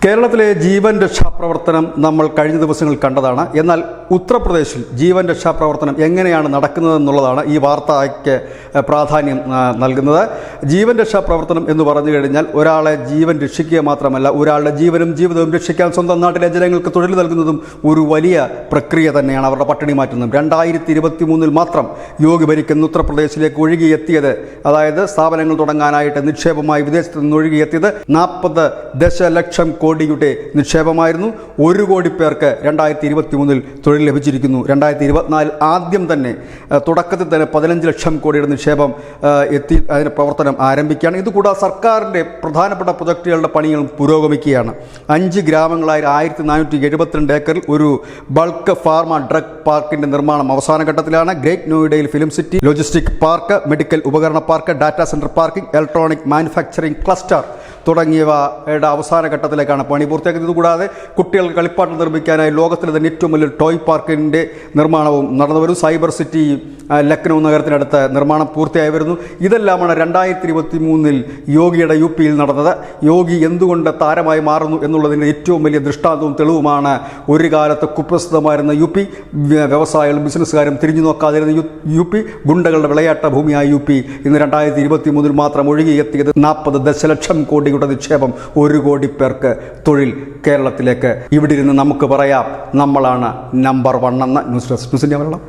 കേരളത്തിലെ ജീവൻ രക്ഷാപ്രവർത്തനം നമ്മൾ കഴിഞ്ഞ ദിവസങ്ങളിൽ കണ്ടതാണ്. എന്നാൽ ഉത്തർപ്രദേശിൽ ജീവൻ രക്ഷാപ്രവർത്തനം എങ്ങനെയാണ് നടക്കുന്നതെന്നുള്ളതാണ് ഈ വാർത്തയ്ക്ക് പ്രാധാന്യം നൽകുന്നത്. ജീവൻ രക്ഷാപ്രവർത്തനം എന്ന് പറഞ്ഞു കഴിഞ്ഞാൽ ഒരാളെ ജീവൻ രക്ഷിക്കുക മാത്രമല്ല, ഒരാളുടെ ജീവനും ജീവിതവും രക്ഷിക്കാൻ സ്വന്തം നാട്ടിലെ ജനങ്ങൾക്ക് തൊഴിൽ നൽകുന്നതും ഒരു വലിയ പ്രക്രിയ തന്നെയാണ്. അവരുടെ പട്ടിണി മാറ്റുന്നതും 2023 മാത്രം യോഗി ഭരിക്കുന്ന ഉത്തർപ്രദേശിലേക്ക് ഒഴുകിയെത്തിയത്, അതായത് സ്ഥാപനങ്ങൾ തുടങ്ങാനായിട്ട് നിക്ഷേപമായി വിദേശത്ത് നിന്ന് ഒഴുകിയെത്തിയത് 40 ദശലക്ഷം കോടിയുടെ നിക്ഷേപമായിരുന്നു. 1 കോടി പേർക്ക് 2023 തൊഴിൽ ലഭിച്ചിരിക്കുന്നു. 2024 ആദ്യം തന്നെ തുടക്കത്തിൽ തന്നെ 15 ലക്ഷം കോടിയുടെ നിക്ഷേപം എത്തി അതിന് പ്രവർത്തനം ആരംഭിക്കുകയാണ്. ഇതുകൂടാതെ സർക്കാരിൻ്റെ പ്രധാനപ്പെട്ട പ്രൊജക്റ്റുകളുടെ പണികളും പുരോഗമിക്കുകയാണ്. 5 ഗ്രാമങ്ങളായ 1472 ഏക്കറിൽ ഒരു ബൾക്ക് ഫാർമ ഡ്രഗ് പാർക്കിൻ്റെ നിർമ്മാണം അവസാന ഘട്ടത്തിലാണ്. ഗ്രേറ്റ് നോയിഡയിൽ film city, logistic park, medical ഉപകരണ park, data centre parking, electronic manufacturing cluster തുടങ്ങിയവയുടെ അവസാന ഘട്ടത്തിലേക്കാണ് പണി പൂർത്തിയാക്കുന്നത്. ഇതുകൂടാതെ കുട്ടികൾക്ക് കളിപ്പാട്ടം നിർമ്മിക്കാനായി ലോകത്തിലെ തന്നെ ഏറ്റവും വലിയ ടോയ് പാർക്കിൻ്റെ നിർമ്മാണവും നടന്നു വരുന്നു. സൈബർ സിറ്റി ലക്നൗ നഗരത്തിനടുത്ത് നിർമ്മാണം പൂർത്തിയായി വരുന്നു. ഇതെല്ലാമാണ് 2023 യോഗിയുടെ UP യിൽ നടന്നത്. യോഗി എന്തുകൊണ്ട് താരമായി മാറുന്നു എന്നുള്ളതിൻ്റെ ഏറ്റവും വലിയ ദൃഷ്ടാന്തവും തെളിവുമാണ് ഒരു കാലത്ത് കുപ്രസിദ്ധമായിരുന്ന UP. വ്യവസായികളും ബിസിനസ്സുകാരും തിരിഞ്ഞു നോക്കാതിരുന്ന UP, ഗുണ്ടകളുടെ വിളയാട്ട ഭൂമിയായ UP ഇന്ന് 2023 മാത്രം ഒഴുകിയെത്തിയത് 40 ദശലക്ഷം കോടിയുടെ നിക്ഷേപം, 1 കോടി പേർക്ക് തൊഴിൽ കേരളത്തിലേക്ക്. ഇവിടെ ഇരുന്ന് നമുക്ക് പറയാം, നമ്മളാണ് നമ്പർ 1 എന്ന. News desk news India Malayalam.